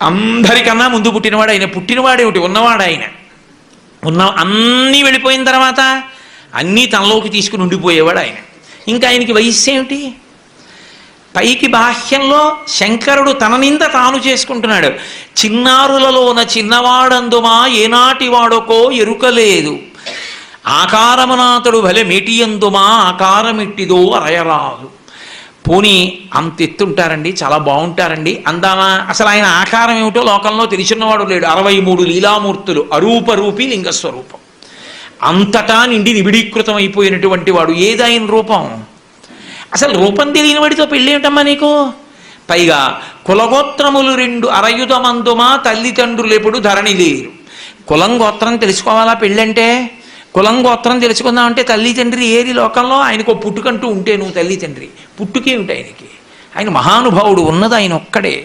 అందరికన్నా ముందు పుట్టినవాడు ఆయన. పుట్టినవాడేమిటి, ఉన్నవాడు ఆయన. అన్నీ వెళ్ళిపోయిన తర్వాత అన్నీ తనలోకి తీసుకుని ఉండిపోయేవాడు ఆయన. ఇంకా ఆయనకి వయస్సు ఏమిటి? పైకి బాహ్యంలో శంకరుడు తన నింద తాను చేసుకుంటున్నాడు. చిన్నారులలోన చిన్నవాడందుమా ఏనాటి వాడొకో ఎరుకలేదు, ఆకారమునాతడు భలే మేటియందుమా ఆకారమిట్టిదో అరయరాదు. పోనీ అంత ఎత్తుంటారండి, చాలా బాగుంటారండి అందామా? అసలు ఆయన ఆకారం ఏమిటో లోకంలో తెలిసినవాడు లేడు. 63 లీలామూర్తులు, అరూపరూపి లింగస్వరూపం, అంతటా నిండి నిబిడీకృతం అయిపోయినటువంటి వాడు. ఏది ఆయన రూపం? అసలు రూపం తెలియని వాడితో పెళ్ళేమిటమ్మా నీకు? పైగా కులగోత్రములు 2 అరయుధమందుమా తల్లిదండ్రులు ఎప్పుడు ధరణి లేరు. కులం గోత్రం తెలుసుకోవాలా పెళ్ళంటే? కులం గోత్రం తెలుసుకుందామంటే తల్లి తండ్రి ఏరి లోకంలో? ఆయనకు పుట్టుకంటూ ఉంటే నువ్వు తల్లి తండ్రి, పుట్టుకేమిటి ఆయనకి? ఆయన మహానుభావుడు, ఉన్నది ఆయన ఒక్కడే.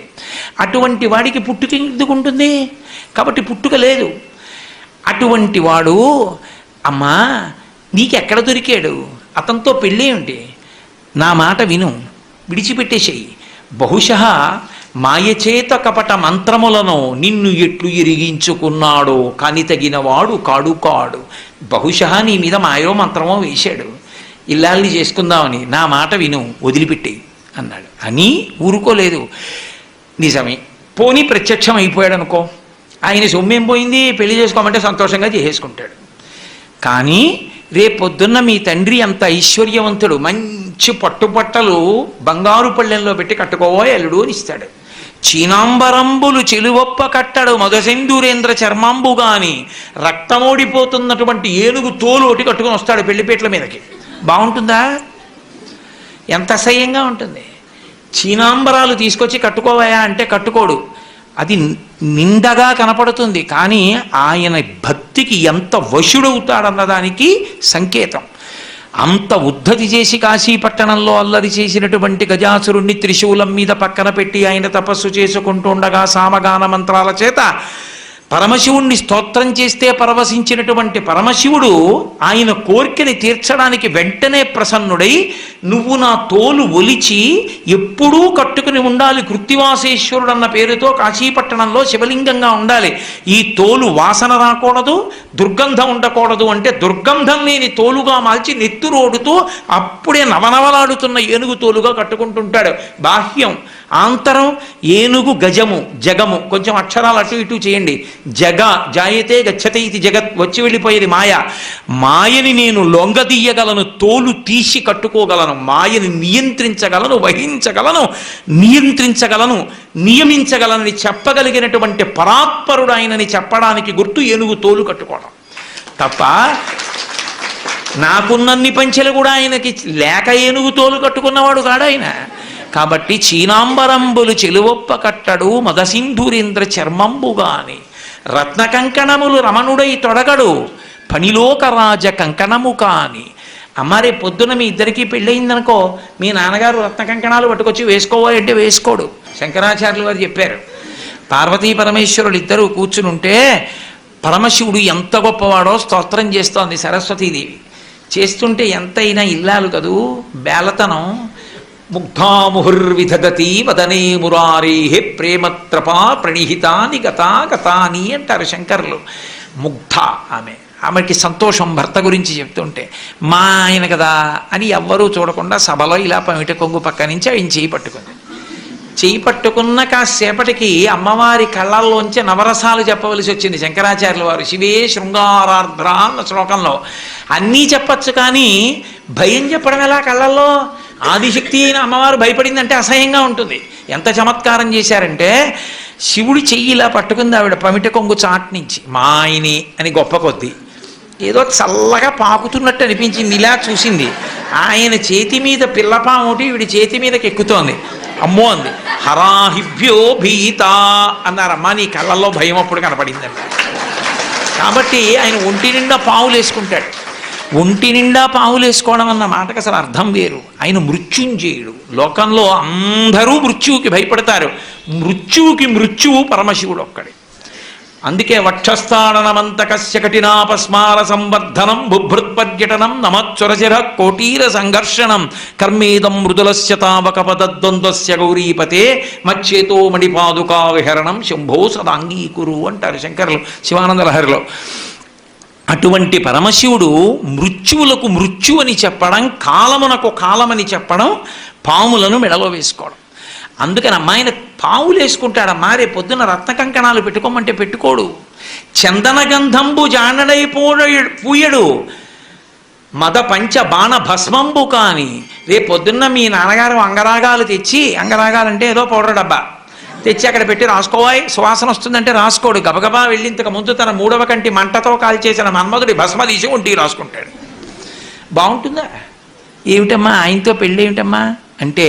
అటువంటి వాడికి పుట్టుక ఎందుకు ఉంటుంది? కాబట్టి పుట్టుక లేదు. అటువంటి వాడు అమ్మా నీకెక్కడ దొరికాడు? అతనితో పెళ్ళేమిటి? నా మాట విను, విడిచిపెట్టేసేయి. బహుశः మాయచేత కపట మంత్రములను నిన్ను ఎట్లు ఎరిగించుకున్నాడో కాని తగినవాడు కాడు కాడు. బహుశः నీ మీద మాయో మంత్రమో వేశాడు ఇల్లాల్ని చేసుకుందామని. నా మాట విను, వదిలిపెట్టేయి అన్నాడు. అని ఊరుకోలేదు. నిజమే, పోనీ ప్రత్యక్షం అయిపోయాడు అనుకో, ఆయన సొమ్మేం పోయింది, పెళ్లి చేసుకోమంటే సంతోషంగా చేసేసుకుంటాడు. కానీ రేపొద్దున్న మీ తండ్రి అంత ఐశ్వర్యవంతుడు, మంచి పట్టుబట్టలు బంగారు పళ్ళెంలో పెట్టి కట్టుకోవో ఎల్లుడు అని ఇస్తాడు. చీనాంబరంబులు చెలువొప్ప కట్టడు మధుసేందూరేంద్ర చర్మాంబు గాని, రక్తమోడిపోతున్నటువంటి ఏనుగు తోలు ఒకటి కట్టుకుని వస్తాడు పెళ్లిపేటల మీదకి. బాగుంటుందా? ఎంత అసహ్యంగా ఉంటుంది. చీనాంబరాలు తీసుకొచ్చి కట్టుకోవాయా అంటే కట్టుకోడు, అది నిందగా కనపడుతుంది. కానీ ఆయన భక్తికి ఎంత వశుడవుతాడన్నదానికి సంకేతం. అంత ఉద్ధతి చేసి కాశీపట్టణంలో అల్లరి చేసినటువంటి గజాసురుణ్ణి త్రిశూలం మీద పక్కన పెట్టి ఆయన తపస్సు చేసుకుంటుండగా సామగాన మంత్రాల చేత పరమశివుణ్ణి స్తోత్రం చేస్తే పరవశించినటువంటి పరమశివుడు ఆయన కోరికని తీర్చడానికి వెంటనే ప్రసన్నుడై, నువ్వు నా తోలు ఒలిచి ఎప్పుడూ కట్టుకుని ఉండాలి, కృత్తివాసేశ్వరుడు అన్న పేరుతో కాశీపట్టణంలో శివలింగంగా ఉండాలి, ఈ తోలు వాసన రాకూడదు, దుర్గంధం ఉండకూడదు అంటే దుర్గంధం లేని తోలుగా మార్చి నెత్తురోడుతూ అప్పుడే నవనవలాడుతున్న ఏనుగు తోలుగా కట్టుకుంటుంటాడు. బాహ్యం, ఆంతరం ఏనుగు, గజము, జగము. కొంచెం అక్షరాలు అటు ఇటు చేయండి. జగ జాయతే గచ్చతే ఇది జగత్, వచ్చి వెళ్ళిపోయేది మాయ. మాయని నేను లొంగదీయగలను, తోలు తీసి కట్టుకోగలను, మాయని నియంత్రించగలను, వహించగలను, నియంత్రించగలను, నియమించగలనని చెప్పగలిగినటువంటి పరాత్పరుడు ఆయనని చెప్పడానికి గుర్తు ఏనుగు తోలు కట్టుకోవడం తప్ప నాకున్నన్ని పంచెలు కూడా ఆయనకి లేక ఏనుగు తోలు కట్టుకున్నవాడు కాడు ఆయన. కాబట్టి చీనాంబరంబులు చెలువొప్ప కట్టడు మదసింధూరేంద్ర చర్మంబుగాని, రత్న కంకణములు రమణుడై తొడగడు పనిలోకరాజ కంకణము కాని. అమ్మారే పొద్దున మీ ఇద్దరికీ పెళ్ళయిందనుకో, మీ నాన్నగారు రత్న కంకణాలు పట్టుకొచ్చి వేసుకోవాలి అంటే వేసుకోడు. శంకరాచార్యులు వారు చెప్పారు, పార్వతీ పరమేశ్వరులు ఇద్దరూ కూర్చుని ఉంటే పరమశివుడు ఎంత గొప్పవాడో స్తోత్రం చేస్తోంది సరస్వతీదేవి. చేస్తుంటే ఎంతైనా ఇల్లాలు కదూ, బేలతనం. ముగ్ధాముహుర్విధగతి వదనే మురారే ప్రేమత్రపా ప్రణిహితాని గతాని అంటారు శంకర్లు. ముగ్ధ ఆమెకి సంతోషం భర్త గురించి చెప్తుంటే. మా ఆయన కదా అని ఎవ్వరూ చూడకుండా సభలో ఇలా పమిట కొంగు పక్క నుంచి ఆయన చేయి పట్టుకున్న కాసేపటికి అమ్మవారి కళ్ళల్లోంచి నవరసాలు చెప్పవలసి వచ్చింది శంకరాచార్యుల వారు. శివే శృంగారార్ధ్ర అన్న శ్లోకంలో అన్నీ చెప్పచ్చు, కానీ భయం చెప్పడం ఎలా కళ్ళల్లో? ఆదిశక్తి అయిన అమ్మవారు భయపడిందంటే అసహ్యంగా ఉంటుంది. ఎంత చమత్కారం చేశారంటే, శివుడి చెయ్యి ఇలా పట్టుకుంది ఆవిడ పమిట కొంగు చాట్ నుంచి. మా ఆయనే అని గొప్ప కొద్దీ ఏదో చల్లగా పాకుతున్నట్టు అనిపించింది. ఇలా చూసింది, ఆయన చేతి మీద పిల్లపాము ఒకటి ఈవిడి చేతి మీదకి ఎక్కుతోంది. అమ్మో అంది. హరాహిభ్యో భీత అన్నారమ్మా, నీ కళ్ళల్లో భయం అప్పుడు కనపడిందంట. కాబట్టి ఆయన ఒంటి నిండా పావులు వేసుకుంటాడు. ఒంటి నిండా పావులు వేసుకోవడం అన్న మాటకు అసలు అర్థం వేరు. ఆయన మృత్యుంజయుడు. లోకంలో అందరూ మృత్యువుకి భయపడతారు. మృత్యువుకి మృత్యువు పరమశివుడు ఒక్కడే. అందుకే వక్షస్థానమంతకస్య కఠినాపస్మార సంవర్ధనం బుభృత్పర్యటనం నమచ్చురచిర కోటీర సంఘర్షణం కర్మేదం మృదులస్య తావకపదద్వంద్వస్య గౌరీపతే మచ్చేతో మణిపాదుకా విహరణం శంభో సదాంగీకురు అంటారు శంకరులు శివానంద లహరిలో. అటువంటి పరమశివుడు మృత్యువులకు మృత్యు అని చెప్పడం, కాలమునకు కాలమని చెప్పడం, పాములను మెడలో వేసుకోవడం. అందుకని అమ్మాయిన పావులు వేసుకుంటాడమ్మా. రేపు పొద్దున రత్న కంకణాలు పెట్టుకోమంటే పెట్టుకోడు. చందన గంధంబు జానడై పూయడు మద పంచ బాణ భస్మంబు కాని. రేపు పొద్దున్న మీ నాన్నగారు అంగరాగాలు తెచ్చి, అంగరాగాలంటే ఏదో పౌడర్ డబ్బా తెచ్చి అక్కడ పెట్టి రాసుకోవాయి, సువాసన వస్తుందంటే రాసుకోడు. గబగబా వెళ్ళి ఇంతకు ముందు తన 3వ కంటి మంటతో కాల్చేసిన మన్మధుడి భస్మ తీసి ఒంటికి రాసుకుంటాడు. బాగుంటుందా? ఏమిటమ్మా ఆయనతో పెళ్ళి ఏమిటమ్మా అంటే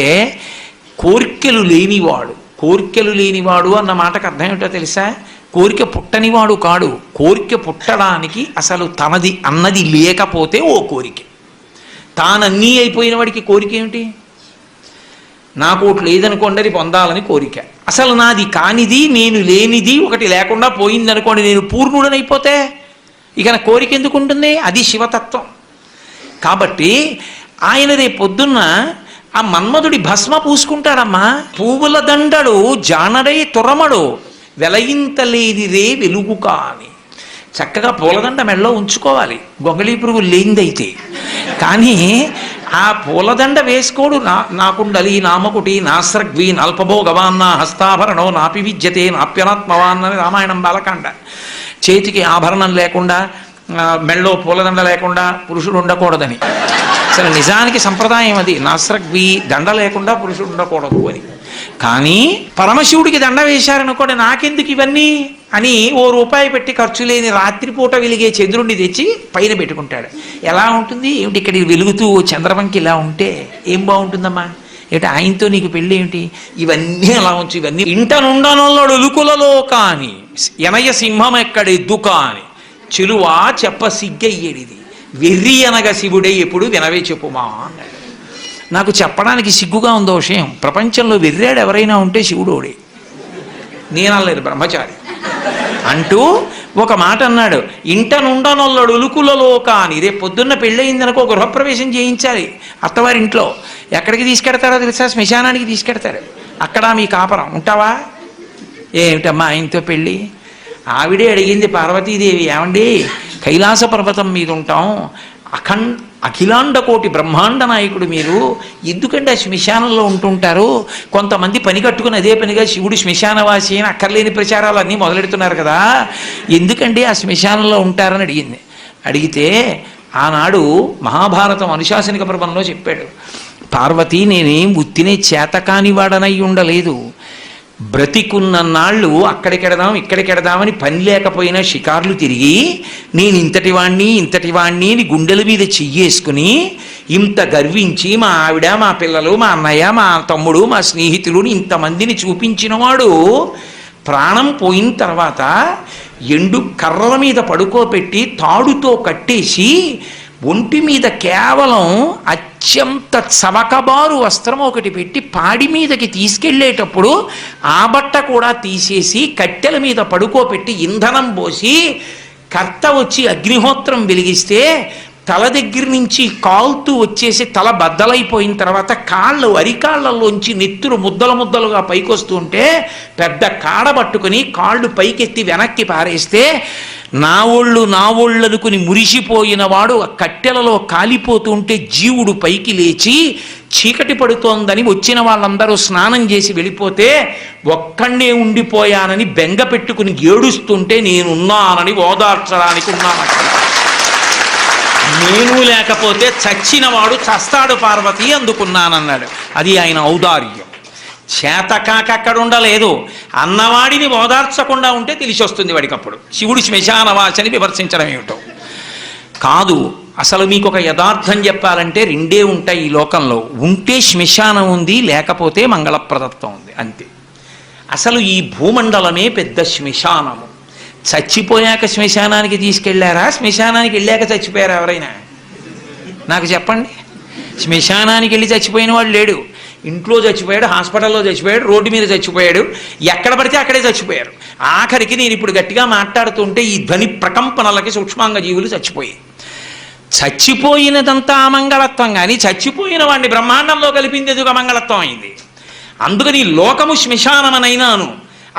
కోరికలు లేనివాడు. కోరికలు లేనివాడు అన్న మాటకు అర్థం ఏమిటో తెలుసా? కోరిక పుట్టనివాడు కాడు. కోరిక పుట్టడానికి అసలు తనది అన్నది లేకపోతే ఓ కోరిక. తానన్నీ అయిపోయిన వాడికి కోరిక ఏమిటి? నాకు ఒకటి లేదనుకోండి, అది పొందాలని కోరిక. అసలు నాది కానిది, నేను లేనిది ఒకటి లేకుండా పోయిందనుకోండి, నేను పూర్ణుడనైపోతే ఇక నా కోరిక ఎందుకు ఉంటుంది? అది శివతత్వం. కాబట్టి ఆయన రేపు పొద్దున్న ఆ మన్మధుడి భస్మ పూసుకుంటాడమ్మా. పువ్వుల దండడు జానడై తురమడు వెలయింతలేని రే వెలుగు కాని. చక్కగా పూలదండ మెడలో ఉంచుకోవాలి, గొంగళీ పురుగు లేనిదైతే. కానీ ఆ పూలదండ వేసుకోడు. నాకుండలి నామకుటి నాస్రగ్వి నల్పభోగవాన్న హస్తాభరణో నాపి విద్యతే నాప్యనాత్మవాన్ అని రామాయణం బాలకాండ. చేతికి ఆభరణం లేకుండా, మెళ్ళో పూలదండ లేకుండా పురుషుడు ఉండకూడదని. అసలు నిజానికి సంప్రదాయం అది. నాస్రగ్వి దండ లేకుండా పురుషుడు ఉండకూడదు అని. కానీ పరమశివుడికి దండ వేశారనుకోండి, నాకెందుకు ఇవన్నీ అని ₹1 పెట్టి ఖర్చు లేని రాత్రిపూట వెలిగే చంద్రుడిని తెచ్చి పైన పెట్టుకుంటాడు. ఎలా ఉంటుంది ఏమిటి? ఇక్కడ వెలుగుతూ చంద్రవంకి ఇలా ఉంటే ఏం బాగుంటుందమ్మా? ఏమిటి ఆయనతో నీకు పెళ్ళి ఏమిటి? ఇవన్నీ అలా ఉంచు. ఇవన్నీ ఇంటనుండనొల్లడు ఉలుకులలో కాని ఎనయ సింహం ఎక్కడెద్దు కాని చెలువా చెప్ప సిగ్గయ్యేడిది వెర్రి అనగా శివుడే ఎప్పుడు వినవే చెప్పుమా అన్నాడు. నాకు చెప్పడానికి సిగ్గుగా ఉందో విషయం. ప్రపంచంలో వెర్రాడు ఎవరైనా ఉంటే శివుడోడే. నేనలేదు, బ్రహ్మచారి అంటూ ఒక మాట అన్నాడు. ఇంటనుండనొల్లడు ఉలుకులలో కాని. రేపు పొద్దున్న పెళ్ళయిందనుకో గృహప్రవేశం చేయించాలి అత్తవారింట్లో. ఎక్కడికి తీసుకెడతారో తెలుసా? శ్మశానానికి తీసుకెడతారు. అక్కడ మీ కాపరం ఉంటావా? ఏమిటమ్మా ఆయనతో పెళ్ళి? ఆవిడే అడిగింది పార్వతీదేవి, ఏమండి కైలాస పర్వతం మీద ఉంటాం, అఖిలాండ కోటి బ్రహ్మాండ నాయకుడు మీరు, ఎందుకంటే ఆ శ్మశానంలో ఉంటుంటారు? కొంతమంది పని కట్టుకుని అదే పనిగా శివుడు శ్మశానవాసి అని అక్కర్లేని ప్రచారాలు అన్నీ మొదలెడుతున్నారు కదా, ఎందుకండి ఆ శ్మశానంలో ఉంటారని అడిగింది. అడిగితే ఆనాడు మహాభారతం అనుశాసనిక పర్వంలో చెప్పాడు, పార్వతి నేనేం ఉత్తినే చేతకాని వాడనై ఉండలేదు. బ్రతికున్న నాళ్ళు అక్కడికెడదాం ఇక్కడికెడదామని పని లేకపోయినా షికార్లు తిరిగి నేను ఇంతటి వాణ్ణి అని గుండెల మీద చెయ్యేసుకుని ఇంత గర్వించి మా ఆవిడ, మా పిల్లలు, మా అన్నయ్య, మా తమ్ముడు, మా స్నేహితులు ఇంతమందిని చూపించినవాడు ప్రాణం పోయిన తర్వాత ఎండు కర్రల మీద పడుకోబెట్టి తాడుతో కట్టేసి ఒంటి మీద కేవలం అత్యంత చవకబారు వస్త్రం ఒకటి పెట్టి పాడి మీదకి తీసుకెళ్ళేటప్పుడు ఆ బట్ట కూడా తీసేసి కట్టెల మీద పడుకోబెట్టి ఇంధనం పోసి కర్త వచ్చి అగ్నిహోత్రం వెలిగిస్తే తల దగ్గర నుంచి కాలుతూ వచ్చేసి తల బద్దలైపోయిన తర్వాత అరికాళ్లలోంచి నెత్తురు ముద్దలుగా పైకొస్తుంటే పెద్ద కాడ పట్టుకుని కాళ్ళు పైకెత్తి వెనక్కి పారేస్తే నా ఒళ్ళు అనుకుని మురిసిపోయిన వాడు ఆ కట్టెలలో కాలిపోతుంటే జీవుడు పైకి లేచి చీకటి పడుతోందని వచ్చిన వాళ్ళందరూ స్నానం చేసి వెళ్ళిపోతే ఒక్కడే ఉండిపోయానని బెంగ పెట్టుకుని ఏడుస్తుంటే నేనున్నానని ఓదార్చడానికి ఉన్నాను. నేను లేకపోతే చచ్చినవాడు చస్తాడు పార్వతి, అందుకున్నానన్నాడు. అది ఆయన ఔదార్యం. చేతకాక అక్కడ ఉండలేదు. అన్నవాడిని ఓదార్చకుండా ఉంటే తెలిసి వస్తుంది వాడికప్పుడు శివుడు శ్మశానవాసని విమర్శించడం ఏమిటో కాదు. అసలు మీకు ఒక యథార్థం చెప్పాలంటే 2 ఉంటాయి ఈ లోకంలో. ఉంటే శ్మశానం ఉంది, లేకపోతే మంగళప్రదత్వం ఉంది, అంతే. అసలు ఈ భూమండలమే పెద్ద శ్మశానము. చచ్చిపోయాక శ్మశానానికి తీసుకెళ్లారా? శ్మశానానికి వెళ్ళాక చచ్చిపోయారా ఎవరైనా? నాకు చెప్పండి. శ్మశానానికి వెళ్ళి చచ్చిపోయిన వాడు లేడు. ఇంట్లో చచ్చిపోయాడు, హాస్పిటల్లో చచ్చిపోయాడు, రోడ్డు మీద చచ్చిపోయాడు, ఎక్కడ పడితే అక్కడే చచ్చిపోయారు. ఆఖరికి నేను ఇప్పుడు గట్టిగా మాట్లాడుతుంటే ఈ ధ్వని ప్రకంపనలకి సూక్ష్మాంగ జీవులు చచ్చిపోయాయి. చచ్చిపోయినదంతా అమంగళత్వం, కానీ చచ్చిపోయిన వాడిని బ్రహ్మాండంలో కలిపింది ఎదుగు అమంగళత్వం అయింది. అందుకని లోకము శ్మశానమనైనాను,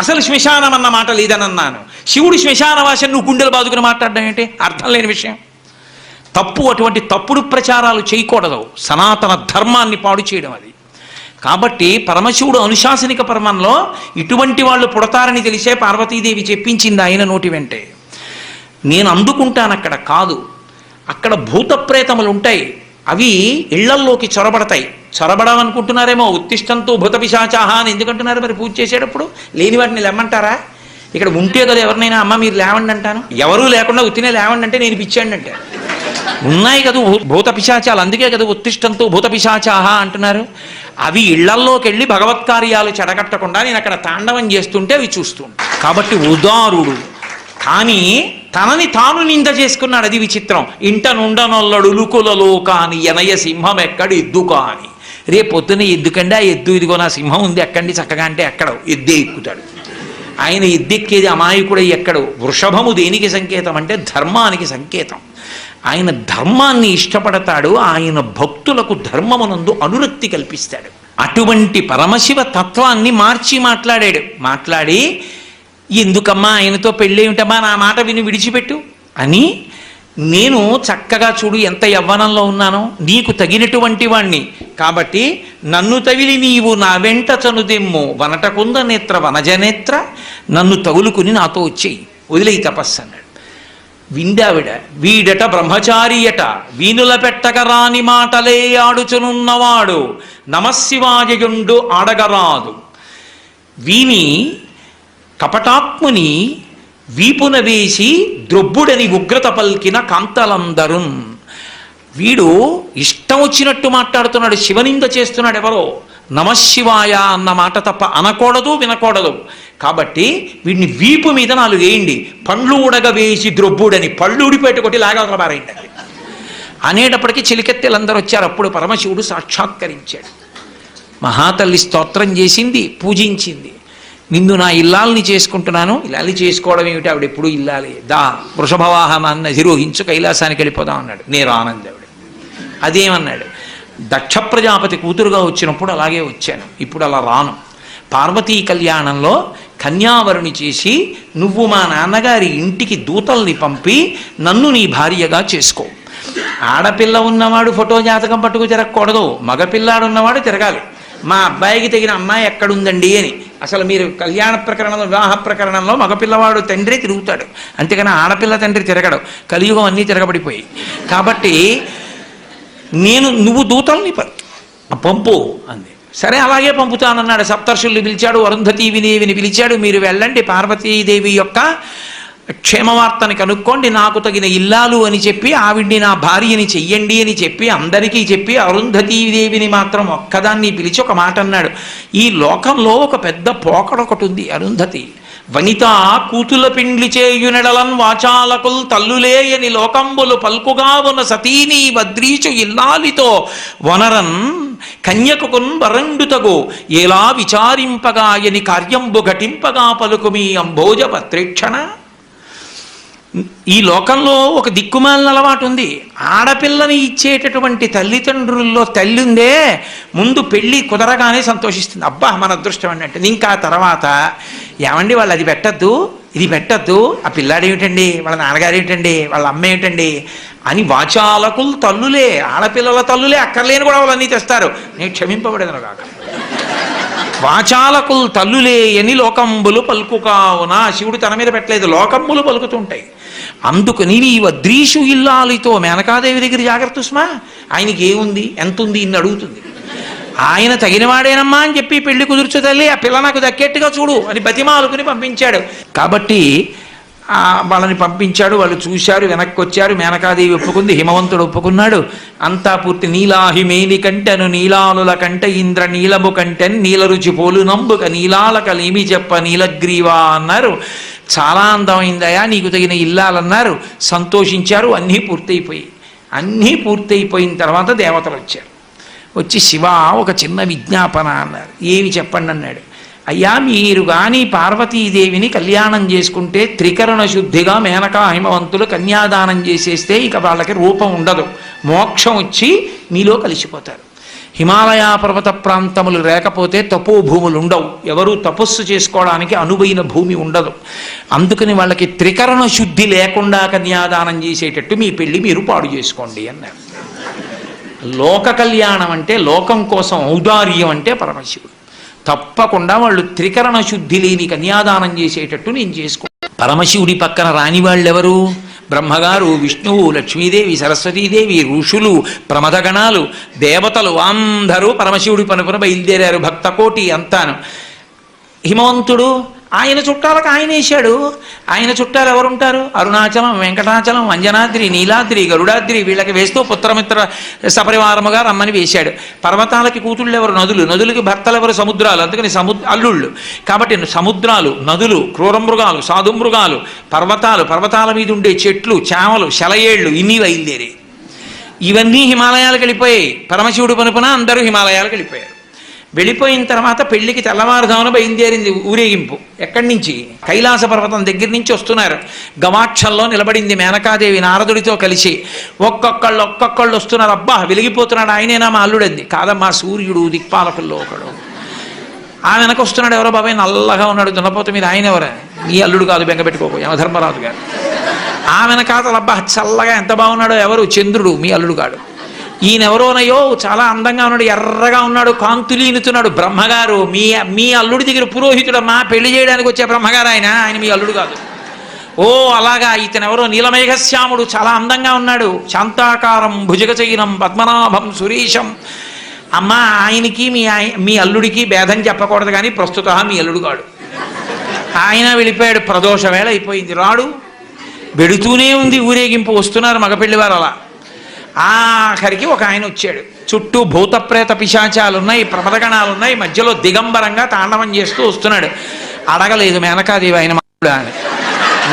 అసలు శ్మశానం అన్న మాట లేదనన్నాను. శివుడు శ్మశానవాసం నువ్వు గుండెలు బాదుకుని మాట్లాడడం ఏంటి? అర్థం లేని విషయం. తప్పు. అటువంటి తప్పుడు ప్రచారాలు చేయకూడదు. సనాతన ధర్మాన్ని పాడు చేయడం అది. కాబట్టి పరమశివుడు అనుశాసనిక పర్వంలో ఇటువంటి వాళ్ళు పుడతారని తెలిసే పార్వతీదేవి చెప్పించింది ఆయన నోటి వెంటే. నేను అందుకుంటాను అక్కడ కాదు. అక్కడ భూత ప్రేతములు ఉంటాయి, అవి ఇళ్లల్లోకి చొరబడతాయి. చొరబడమనుకుంటున్నారేమో. ఉత్తిష్టంతో భూత పిశాచాహ అని ఎందుకంటున్నారు మరి పూజ చేసేటప్పుడు? లేని వాటిని లేమంటారా? ఇక్కడ ఉంటే కదా ఎవరినైనా అమ్మ మీరు లేవండి అంటాను. ఎవరూ లేకుండా ఉత్తినే లేవండి అంటే నేను పిచ్చాండి అంటే. ఉన్నాయి కదా భూత పిశాచాలు, అందుకే కదా ఉత్తిష్టంతో భూత పిశాచాహ అంటున్నారు. అవి ఇళ్లల్లోకి వెళ్ళి భగవత్కార్యాలు చెడగట్టకుండా నేను అక్కడ తాండవం చేస్తుంటే అవి చూస్తూ ఉంటాను. కాబట్టి ఉదారుడు, కానీ తనని తాను నింద చేసుకున్నాడు. అది విచిత్రం. ఇంట నుండనొల్లడు లుకులలో కాని ఎనయ సింహం ఎక్కడ ఎద్దు కాని. రేపు పొద్దున ఎద్దుకండి, ఆ ఎద్దు ఇదిగో నా సింహం ఉంది ఎక్కండి చక్కగా అంటే ఎక్కడో ఎద్దే ఎక్కుతాడు. ఆయన ఎద్దెక్కేది అమాయకుడై ఎక్కడో. వృషభము దేనికి సంకేతం అంటే ధర్మానికి సంకేతం. ఆయన ధర్మాన్ని ఇష్టపడతాడు. ఆయన భక్తులకు ధర్మమునందు అనురక్తి కల్పిస్తాడు. అటువంటి పరమశివ తత్వాన్ని మార్చి మాట్లాడి ఎందుకమ్మా ఆయనతో పెళ్ళేమిటమ్మా, నా మాట విని విడిచిపెట్టు అని. నేను చక్కగా చూడు ఎంత యవ్వనంలో ఉన్నానో, నీకు తగినటువంటి వాణ్ణి కాబట్టి నన్ను తగిలి నీవు నా వెంట చనుదెమ్ము వనటకుంద నేత్ర వనజనేత్ర, నన్ను తగులుకుని నాతో వచ్చేయి, వదిలేయి తపస్సు అన్నాడు. విందావిడ. వీడట బ్రహ్మచారియట, వీనుల పెట్టక రాని మాటలే ఆడుచునున్నవాడు, నమశివాయయుండు ఆడగరాదు. వీని కపటాత్ముని వీపున వేసి ద్రొబ్బుడని ఉగ్రత పల్కిన కాంతలందరున్. వీడు ఇష్టం వచ్చినట్టు మాట్లాడుతున్నాడు, శివనింద చేస్తున్నాడు. ఎవరో నమశివాయ అన్న మాట తప్ప అనకూడదు, వినకూడదు. కాబట్టి వీడిని వీపు మీద 4 వేయండి, పండ్లు ఉడగ వేసి ద్రొబ్బుడని, పళ్ళు ఊడిపెట్టు కొట్టి లాగలబారైంది అనేటప్పటికీ చిలికెత్తెలందరూ వచ్చారు. అప్పుడు పరమశివుడు సాక్షాత్కరించాడు. మహాతల్లి స్తోత్రం చేసింది, పూజించింది. నిన్ను నా ఇల్లాల్ని చేసుకుంటున్నాను. ఇల్లాల్ని చేసుకోవడం ఏమిటి? ఆవిడ ఎప్పుడు ఇల్లాలి. దా వృషభవాహనాన్ని అధిరోహించు, కైలాసానికి వెళ్ళిపోదాం అన్నాడు. నేను ఆనందావిడ. అదేమన్నాడు? దక్ష ప్రజాపతి కూతురుగా వచ్చినప్పుడు అలాగే వచ్చాను, ఇప్పుడు అలా రాను. పార్వతీ కళ్యాణంలో కన్యావరుని చేసి నువ్వు మా నాన్నగారి ఇంటికి దూతల్ని పంపి నన్ను నీ భార్యగా చేసుకో. ఆడపిల్ల ఉన్నవాడు ఫోటో జాతకం పట్టుకు తిరగకూడదు, మగపిల్లాడు ఉన్నవాడు తిరగాలి. మా అబ్బాయికి తగిన అమ్మాయి ఎక్కడుందండి అని. అసలు మీరు కళ్యాణ ప్రకరణంలో, వివాహ ప్రకరణంలో మగపిల్లవాడు తండ్రి తిరుగుతాడు, అంతేకాని ఆడపిల్ల తండ్రి తిరగడు. కలియుగం అన్నీ తిరగబడిపోయి. కాబట్టి నువ్వు దూతల్ని పంపు అంది. సరే అలాగే పంపుతానన్నాడు. సప్తర్షుల్ని పిలిచాడు, అరుంధతీదేవిని పిలిచాడు. మీరు వెళ్ళండి, పార్వతీదేవి యొక్క క్షేమవార్తని కనుక్కోండి, నాకు తగిన ఇల్లాలు అని చెప్పి ఆవిడ్ని నా భార్యని చెయ్యండి అని చెప్పి అందరికీ చెప్పి అరుంధతీదేవిని మాత్రం ఒక్కదాన్ని పిలిచి ఒక మాట అన్నాడు. ఈ లోకంలో ఒక పెద్ద పోకడొకటి ఉంది. అరుంధతి వనిత కూతుల పిండ్లి చేయునెడలన్ వాచాలకుల్ తల్లులేయని లోకంబులు పల్కుగా ఉన్న సతీని వద్రీచు ఇల్లాలితో వనరన్ కన్యకుకున్ వరండుతగు ఎలా విచారింపగాయని కార్యంబు ఘటింపగా పలుకు మీ అంబోజ పత్రేక్షణ. ఈ లోకంలో ఒక దిక్కుమాలిన అలవాటు ఉంది. ఆడపిల్లని ఇచ్చేటటువంటి తల్లిదండ్రుల్లో తల్లి ఉందే, ముందు పెళ్ళి కుదరగానే సంతోషిస్తుంది. అబ్బా మన అదృష్టం అన్నట్టు. ఇంకా తర్వాత ఏమండి వాళ్ళు అది పెట్టద్దు, ఇది పెట్టద్దు, ఆ పిల్లాడు ఏమిటండి, వాళ్ళ నాన్నగారు ఏమిటండి, వాళ్ళ అమ్మ ఏమిటండి అని వాచాలకులు తల్లులే, ఆడపిల్లల తల్లులే అక్కర్లేని కూడా వాళ్ళన్నీ తెస్తారు. నేను క్షమింపబడేదను కాక. వాచాలకులు తల్లులే అని లోకంబులు పలుకు కావున. శివుడు తన మీద పెట్టలేదు, లోకంబులు పలుకుతుంటాయి. అందుకని నీ వద్రీషు ఇల్లాలితో, మేనకాదేవి దగ్గర జాగ్రత్త సుమా. ఆయనకి ఏముంది, ఎంత ఉంది ఇన్ని అడుగుతుంది. ఆయన తగినవాడేనమ్మా అని చెప్పి పెళ్లి కుదుర్చు తల్లి, ఆ పిల్ల నాకు దక్కేట్టుగా చూడు అని బతిమాలుకుని పంపించాడు. కాబట్టి వాళ్ళని పంపించాడు. వాళ్ళు చూశారు, వెనక్కి వచ్చారు. మేనకాదేవి ఒప్పుకుంది, హిమవంతుడు ఒప్పుకున్నాడు. అంతా పూర్తి. నీలాహిమేని కంటెను నీలానుల కంటే ఇంద్ర నీలము కంటెన్ నీల రుచి పోలు నంబుక నీలాలకలేమి చెప్ప నీలగ్రీవా అన్నారు. చాలా అందమైందయా, నీకు తగిన ఇల్లాలన్నారు. సంతోషించారు. అన్నీ పూర్తయిపోయిన తర్వాత దేవతలు వచ్చారు. వచ్చి శివ ఒక చిన్న విజ్ఞాపన అన్నారు. ఏమి చెప్పండి అన్నాడు. అయ్యా మీరు కానీ పార్వతీదేవిని కళ్యాణం చేసుకుంటే త్రికరణ శుద్ధిగా మేనకా హిమవంతులు కన్యాదానం చేసేస్తే ఇక వాళ్ళకి రూపం ఉండదు, మోక్షం వచ్చి మీలో కలిసిపోతారు. హిమాలయ పర్వత ప్రాంతములు లేకపోతే తపోభూములు ఉండవు, ఎవరు తపస్సు చేసుకోవడానికి అనువైన భూమి ఉండదు. అందుకని వాళ్ళకి త్రికరణ శుద్ధి లేకుండా కన్యాదానం చేసేటట్టు మీ పెళ్లి మీరు పాడు చేసుకోండి అన్నారు. లోక కళ్యాణం అంటే లోకం కోసం ఔదార్యం అంటే పరమశివుడు. తప్పకుండా వాళ్ళు త్రికరణ శుద్ధి లేని కన్యాదానం చేసేటట్టు నేను చేసుకుంటాను. పరమశివుడి పక్కన రాని వాళ్ళెవరు? బ్రహ్మగారు, విష్ణువు, లక్ష్మీదేవి, సరస్వతీదేవి, ఋషులు, ప్రమదగణాలు, దేవతలు అందరూ పరమశివుడి పనుపున బయలుదేరారు, భక్తకోటి అంతాను. హిమవంతుడు ఆయన చుట్టాలకు ఆయన వేశాడు. ఆయన చుట్టాలు ఎవరుంటారు? అరుణాచలం, వెంకటాచలం, అంజనాద్రి, నీలాద్రి, గరుడాద్రి, వీళ్ళకి వేస్తూ పుత్రమిత్ర సపరివారముగా రమ్మని వేశాడు. పర్వతాలకి కూతుళ్ళు ఎవరు? నదులు. నదులకి భర్తలు ఎవరు? సముద్రాలు. అందుకని అల్లుళ్ళు. కాబట్టి సముద్రాలు, నదులు, క్రూరమృగాలు, సాధుమృగాలు, పర్వతాలు, పర్వతాల మీద ఉండే చెట్లు, చామలు, శలయేళ్ళు, ఇన్ని బయలుదేరాయి. ఇవన్నీ హిమాలయాలకు వెళ్ళిపోయాయి. పరమశివుడు పనుపున అందరూ హిమాలయాలకు వెళ్ళిపోయారు. వెళ్ళిపోయిన తర్వాత పెళ్లికి తెల్లవారుదామున బయలుదేరింది ఊరేగింపు. ఎక్కడి నుంచి? కైలాస పర్వతం దగ్గర నుంచి వస్తున్నారు. గవాక్షంలో నిలబడింది మేనకాదేవి నారదుడితో కలిసి. ఒక్కొక్కళ్ళు వస్తున్నారు. అబ్బా వెలిగిపోతున్నాడు, ఆయనేనా మా అల్లుడంది. కాదమ్మా, సూర్యుడు దిక్పాలకుల్లో ఒకడు. ఆ వెనక వస్తున్నాడు. ఎవరో బాబాయ్ నల్లగా ఉన్నాడు దున్నపోత మీద, ఆయన ఎవరా? మీ అల్లుడు కాదు, బెంగపెట్టుకోకు, యమధర్మరాజు గారు. ఆ వెనకాతలు అబ్బా చల్లగా ఎంత బాగున్నాడో, ఎవరు? చంద్రుడు, మీ అల్లుడు కాడు. ఈయనెవరోనయ్యో చాలా అందంగా ఉన్నాడు, ఎర్రగా ఉన్నాడు, కాంతులీనుతున్నాడు, బ్రహ్మగారు. మీ అల్లుడి దగ్గర పురోహితుడు, మా పెళ్లి చేయడానికి వచ్చే బ్రహ్మగారు ఆయన మీ అల్లుడు కాదు. ఓ అలాగా, ఇతనెవరో నీలమేఘశ్యాముడు, చాలా అందంగా ఉన్నాడు, శాంతాకారం, భుజగచైనం, పద్మనాభం, సురేశం. అమ్మ ఆయనకి మీ అల్లుడికి భేదం చెప్పకూడదు, కానీ ప్రస్తుత మీ అల్లుడు కాడు. ఆయన వెళ్ళిపోయాడు. ప్రదోష వేళ అయిపోయింది, రాడు. వెడుతూనే ఉంది ఊరేగింపు. వస్తున్నారు మగపెళ్లివారు. అలా ఆఖరికి ఒక ఆయన వచ్చాడు. చుట్టూ భూతప్రేత పిశాచాలు ఉన్నాయి, ప్రమదగణాలు ఉన్నాయి, మధ్యలో దిగంబరంగా తాండవం చేస్తూ వస్తున్నాడు. అడగలేదు మేనకాదేవి ఆయన అల్లుడా అని.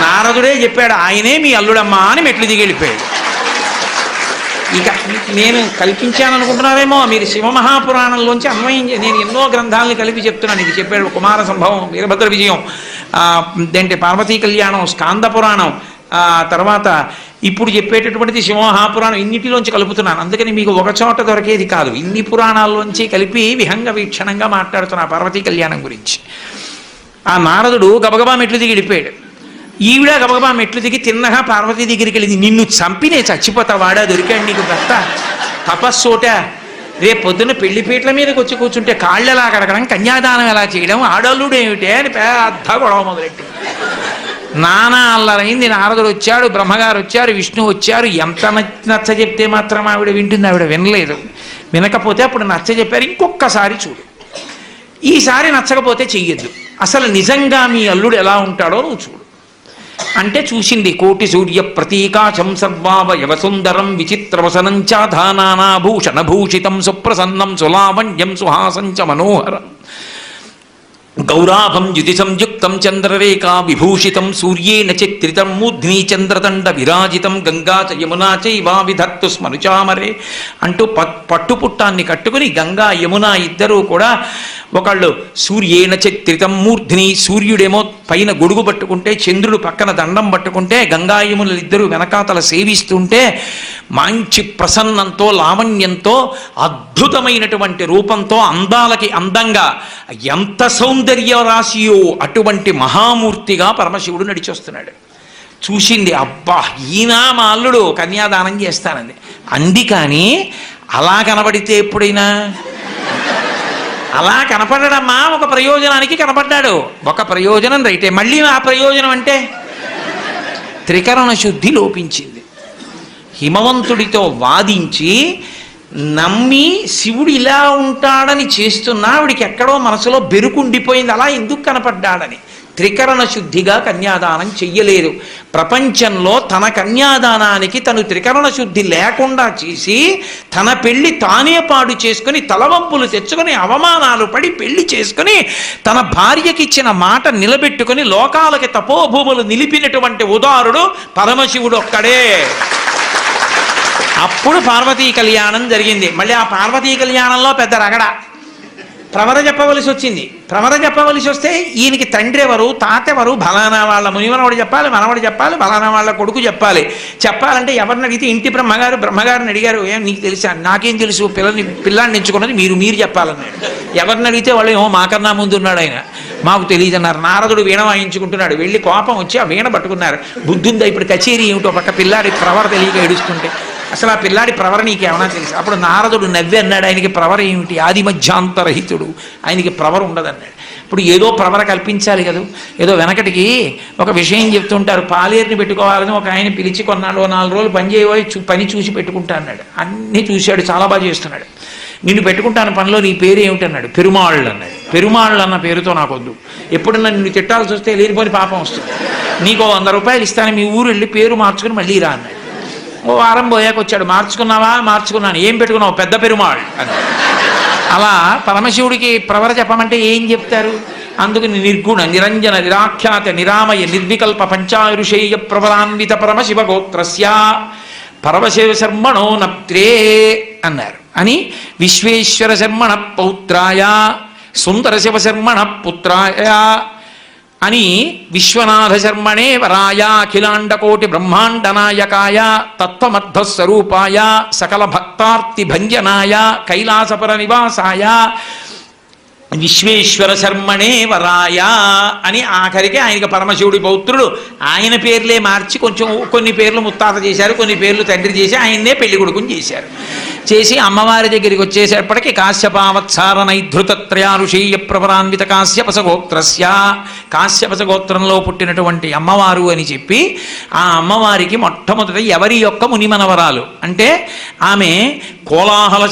నారదుడే చెప్పాడు, ఆయనే మీ అల్లుడమ్మా అని మెట్లు దిగి వెళ్ళిపోయాడు. ఇక నేను కల్పించాను అనుకుంటున్నారేమో మీరు. శివమహాపురాణంలోంచి అన్వయం నేను ఎన్నో గ్రంథాలని కలిపి చెప్తున్నాను. ఇది చెప్పాడు కుమార సంభవం, వీరభద్ర విజయం, దేంటి పార్వతీ కళ్యాణం, స్కాంద పురాణం, తర్వాత ఇప్పుడు చెప్పేటటువంటిది శివమహాపురాణం. ఇన్నిటిలోంచి కలుపుతున్నాను. అందుకని మీకు ఒక చోట దొరికేది కాదు, ఇన్ని పురాణాల్లోంచి కలిపి విహంగ వీక్షణంగా మాట్లాడుతున్నా పార్వతీ కళ్యాణం గురించి. ఆ నారదుడు గబగబా మెట్లు దిగి వెళ్ళిపోయాడు. ఈవిడ గబగబా మెట్లు దిగి తిన్నగా పార్వతీ దగ్గరికి వెళ్ళింది. నిన్ను చంపినే చచ్చిపోతా, వాడా దొరికాడు నీకు భర్త, తపస్సోట. రేపు పొద్దున్న పెళ్లిపీటల మీదకి వచ్చి కూర్చుంటే కాళ్ళు ఎలా కడగడం, కన్యాదానం ఎలా చేయడం, ఆడల్లుడు ఏమిటే అని పెద్ద గొడవ మొదలెట్టి నానా అల్లరైంది. నారదుడు వచ్చాడు, బ్రహ్మగారు వచ్చారు, విష్ణు వచ్చారు. ఎంత నచ్చ చెప్తే మాత్రం ఆవిడ వింటుంది? ఆవిడ వినలేదు. వినకపోతే అప్పుడు నచ్చ చెప్పారు, ఇంకొక్కసారి చూడు, ఈసారి నచ్చకపోతే చెయ్యొద్దు, అసలు నిజంగా మీ అల్లుడు ఎలా ఉంటాడో నువ్వు చూడు అంటే చూసింది. కోటి సూర్య ప్రతీకాశం సర్వావయవ సుందరం విచిత్రవసనం చాధానాభూషణ భూషితం సుప్రసన్నం సులావణ్యం సుహాసంచ మనోహరం గౌరాభం యుతి సంయుక్తం చంద్రరేఖా విభూషితం సూర్యేణ చిత్రితం మూర్ధ్ని చంద్రదండ విరాజితం గంగా చ యమునా చైవా విధత్తు స్మరుచామరే అంటూ పట్టుపుట్టాన్ని కట్టుకుని గంగా యమున ఇద్దరూ కూడా ఒకళ్ళు సూర్యేణ చిత్రితం మూర్ధ్ని, సూర్యుడేమో పైన గొడుగు పట్టుకుంటే, చంద్రుడు పక్కన దండం పట్టుకుంటే, గంగా యమునులు ఇద్దరు వెనకాతల సేవిస్తుంటే మంచి ప్రసన్నంతో లావణ్యంతో అద్భుతమైనటువంటి రూపంతో అందాలకి అందంగా ఎంత సౌందర్య రాశియో అటువంటి మహామూర్తిగా పరమశివుడు నడిచొస్తున్నాడు. చూసింది, అబ్బా ఈయన మా అల్లుడు, కన్యాదానం చేస్తానంది అంది. కానీ అలా కనబడితే ఎప్పుడైనా అలా కనపడడమ్మా, ఒక ప్రయోజనానికి కనపడ్డాడు. ఒక ప్రయోజనం రైటే, మళ్ళీ ఆ ప్రయోజనం అంటే త్రికరణ శుద్ధి లోపించింది. హిమవంతుడితో వాదించి నమ్మి శివుడు ఇలా ఉంటాడని చేస్తున్నా ఆవిడికి ఎక్కడో మనసులో బెరుకుండిపోయింది, అలా ఎందుకు కనపడ్డాడని. త్రికరణ శుద్ధిగా కన్యాదానం చెయ్యలేదు. ప్రపంచంలో తన కన్యాదానానికి తను త్రికరణ శుద్ధి లేకుండా చేసి తన పెళ్లి తానే పాడు చేసుకుని తలవంపులు తెచ్చుకొని అవమానాలు పడి పెళ్లి చేసుకుని తన భార్యకిచ్చిన మాట నిలబెట్టుకుని లోకాలకి తపోభూములు నిలిపినటువంటి ఉదారుడు పరమశివుడు ఒక్కడే. అప్పుడు పార్వతీ కళ్యాణం జరిగింది. మళ్ళీ ఆ పార్వతీ కళ్యాణంలో పెద్ద రగడ. ప్రవర చెప్పవలసి వచ్చింది. ప్రవర చెప్పవలసి వస్తే ఈయనకి తండ్రి ఎవరు, తాత ఎవరు, బలానా వాళ్ళ మునిమనవాడు చెప్పాలి, మనవాడు చెప్పాలి, బలానా వాళ్ళ కొడుకు చెప్పాలి. చెప్పాలంటే ఎవరిని అడిగితే ఇంటి బ్రహ్మగారిని అడిగారు, ఏం నీకు తెలుసా? నాకేం తెలుసు, పిల్లాన్ని ఎంచుకున్నది మీరు చెప్పాలన్నాడు. ఎవరిని అడిగితే వాళ్ళు ఏమో మాకన్నా ముందు ఉన్నాడు ఆయన, మాకు తెలియదు అన్నారు. నారదుడు వీణ వాయించుకుంటున్నాడు, వెళ్ళి కోపం వచ్చి ఆ వీణ పట్టుకున్నారు. బుద్ధుందా ఇప్పుడు కచేరీ ఏమిటో పక్క పిల్లాడి ప్రవర తెలియక ఏడుస్తుంటే, అసలు ఆ పిల్లాడి ప్రవర నీకేమన్నా తెలుసు? అప్పుడు నారదుడు నవ్వి అన్నాడు, ఆయనకి ప్రవర ఏమిటి, ఆది మధ్యాంతరహితుడు, ఆయనకి ప్రవర ఉండదన్నాడు. ఇప్పుడు ఏదో ప్రవర కల్పించాలి కదా. ఏదో వెనకటికి ఒక విషయం చెప్తుంటారు, పాలేరుని పెట్టుకోవాలని ఒక ఆయన పిలిచి కొన్నాడు, 4 రోజులు పని చేయబోయి పని చూసి పెట్టుకుంటా అన్నాడు. అన్నీ చూశాడు, చాలా బాగా చేస్తున్నాడు. నిన్ను పెట్టుకుంటాను పనిలో, నీ పేరు ఏమిటన్నాడు. పెరుమాళ్ళు అన్నాడు. పెరుమాళ్ళు అన్న పేరుతో నాకొద్దు, ఎప్పుడన్నా నిన్ను తిట్టాల్సి వస్తే లేనిపోని పాపం వస్తుంది, నీకు 100 రూపాయలు ఇస్తాను, మీ ఊరు వెళ్ళి పేరు మార్చుకుని మళ్ళీ రా అన్నాడు. ఓ వారం పోయాక వచ్చాడు, మార్చుకున్నావా? మార్చుకున్నాను. ఏం పెట్టుకున్నావు? పెద్ద పెరుమాళ్ అన్నాడు. అలా పరమశివుడికి ప్రవర చెప్పమంటే ఏం చెప్తారు? అందుకు నిర్గుణ నిరంజన నిరాఖ్యాత నిరామయ నిర్వికల్ప పంచారుషేయ ప్రబలాన్విత పరమశివ గోత్రస్య పరమశివ శర్మణో నప్త్రే అన్నారు. అని విశ్వేశ్వర శర్మణ పౌత్రాయ సుందర శివ శర్మణ పుత్రాయ అని విశ్వనాథ శర్మణే వరాయ అఖిలాండకోటి బ్రహ్మాండ నాయకాయ తత్వమర్థస్వరూపాయ సకల భక్తార్తి భంజనాయ కైలాసపర నివాసాయ విశ్వేశ్వర శర్మణే వరాయ అని ఆఖరికి ఆయనకి పరమశివుడి పౌత్రుడు. ఆయన పేర్లే మార్చి కొంచెం కొన్ని పేర్లు ముత్తాత చేశారు, కొన్ని పేర్లు తండ్రి చేసి ఆయన్నే పెళ్లి కొడుకుని చేశారు. చేసి అమ్మవారి దగ్గరికి వచ్చేసేపటికి కాశ్యపావత్సార నైధృతత్రయారుషేయ ప్రవరాన్విత కాశ్యపస గోత్రస్య, కాశ్యపస గోత్రంలో పుట్టినటువంటి అమ్మవారు అని చెప్పి ఆ అమ్మవారికి మొట్టమొదట ఎవరి యొక్క మునిమనవరాలు అంటే ఆమె కోలాహల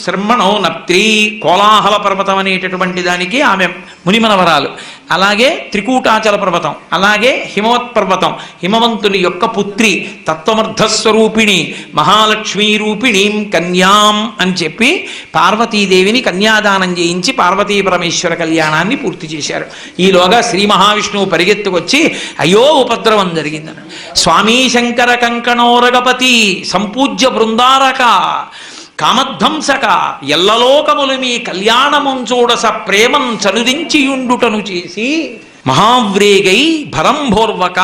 శర్మణో నప్త్రీ, కోలాహల పర్వతం అనేటటువంటి దానికి ఆమె మునిమనవరాలు. అలాగే త్రికూటాచల పర్వతం, అలాగే హిమవత్ పర్వతం, హిమవంతుని యొక్క పుత్రి, తత్వమర్థస్వరూపిణి మహాలక్ష్మీ రూపిణీం కన్యాం అని చెప్పి పార్వతీదేవిని కన్యాదానం చేయించి పార్వతీ పరమేశ్వర కళ్యాణాన్ని పూర్తి చేశారు. ఈలోగా శ్రీ మహావిష్ణువు పరిగెత్తుకొచ్చి అయ్యో ఉపద్రవం జరిగిందని, స్వామీ శంకర కంకణోరగపతి సంపూజ్య బృందారక కామధ్వంసక ఎల్లలోకములు మీ కళ్యాణముం చూడస ప్రేమం చనుదించియుండుటను చేసి మహావ్రేగై భరంభోర్వక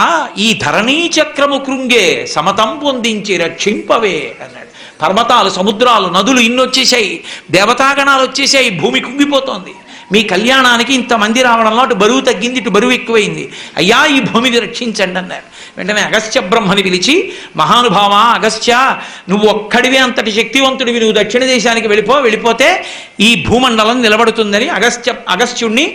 ఈ ధరణీ చక్రము కృంగే సమతం పొందించి రక్షింపవే అన్నాడు. పర్వతాలు, సముద్రాలు, నదులు ఇన్నొచ్చేసాయి, దేవతాగణాలు వచ్చేసాయి, భూమి కుంగిపోతోంది. మీ కళ్యాణానికి ఇంతమంది రావడంలో అటు బరువు తగ్గింది, ఇటు బరువు ఎక్కువైంది, అయ్యా ఈ భూమిని రక్షించండి అన్నారు. వెంటనే అగస్త్య బ్రహ్మని పిలిచి, మహానుభావ అగస్త్య, నువ్వు ఒక్కడివే అంతటి శక్తివంతుడివి, నువ్వు దక్షిణ దేశానికి వెళ్ళిపోతే ఈ భూమండలం నిలబడుతుందని అగస్త్యుణ్ణి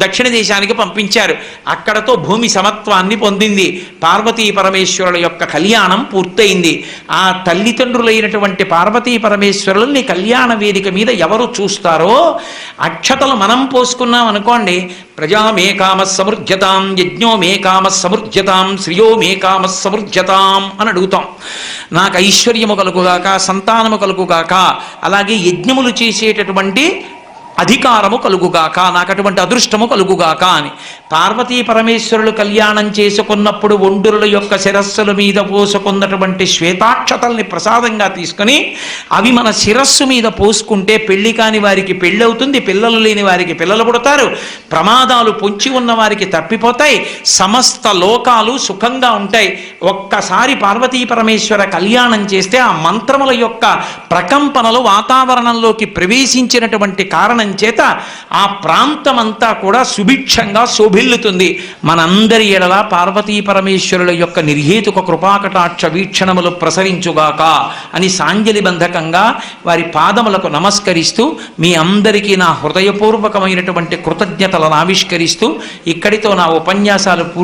దక్షిణ దేశానికి పంపించారు. అక్కడతో భూమి సమత్వాన్ని పొందింది, పార్వతీ పరమేశ్వరుల యొక్క కళ్యాణం పూర్తయింది. ఆ తల్లిదండ్రులైనటువంటి పార్వతీ పరమేశ్వరుల్ని కళ్యాణ వేదిక మీద ఎవరు చూస్తారో, అక్షతలు మనం పోసుకున్నాం అనుకోండి, ప్రజా మే కామ సమృద్ధ్యతాం, యజ్ఞో మే కామ సమృద్ధ్యతాం, శ్రియో మే కామ సమృద్ధ్యతాం అని అడుగుతాం. నాకు ఐశ్వర్యము కలుగుగాక, సంతానము కలుగుగాక, అలాగే యజ్ఞములు చేసేటటువంటి అధికారము కలుగుగాక, నాకు అటువంటి అదృష్టము కలుగుగాక అని. పార్వతీ పరమేశ్వరులు కళ్యాణం చేసుకున్నప్పుడు ఒండురుల యొక్క శిరస్సుల మీద పోసుకున్నటువంటి శ్వేతాక్షతల్ని ప్రసాదంగా తీసుకుని అవి మన శిరస్సు మీద పోసుకుంటే పెళ్లి కాని వారికి పెళ్ళి అవుతుంది, పిల్లలు లేని వారికి పిల్లలు పుడతారు, ప్రమాదాలు పొంచి ఉన్న వారికి తప్పిపోతాయి, సమస్త లోకాలు సుఖంగా ఉంటాయి. ఒక్కసారి పార్వతీ పరమేశ్వర కళ్యాణం చేస్తే ఆ మంత్రముల యొక్క ప్రకంపనలు వాతావరణంలోకి ప్రవేశించినటువంటి కారణం చేత ఆ ప్రాంతమంతా కూడా సుభిక్షంగా శోభిల్లుతుంది. మనందరి ఎడల పార్వతీ పరమేశ్వరుల యొక్క నిర్హేతుక కృపాకటాక్ష వీక్షణములు ప్రసరించుగాక అని సాంజలి బంధకంగా వారి పాదములకు నమస్కరిస్తూ మీ అందరికీ నా హృదయపూర్వకమైనటువంటి కృతజ్ఞతలను ఆవిష్కరిస్తూ ఇక్కడితో నా ఉపన్యాసాలు పూర్తి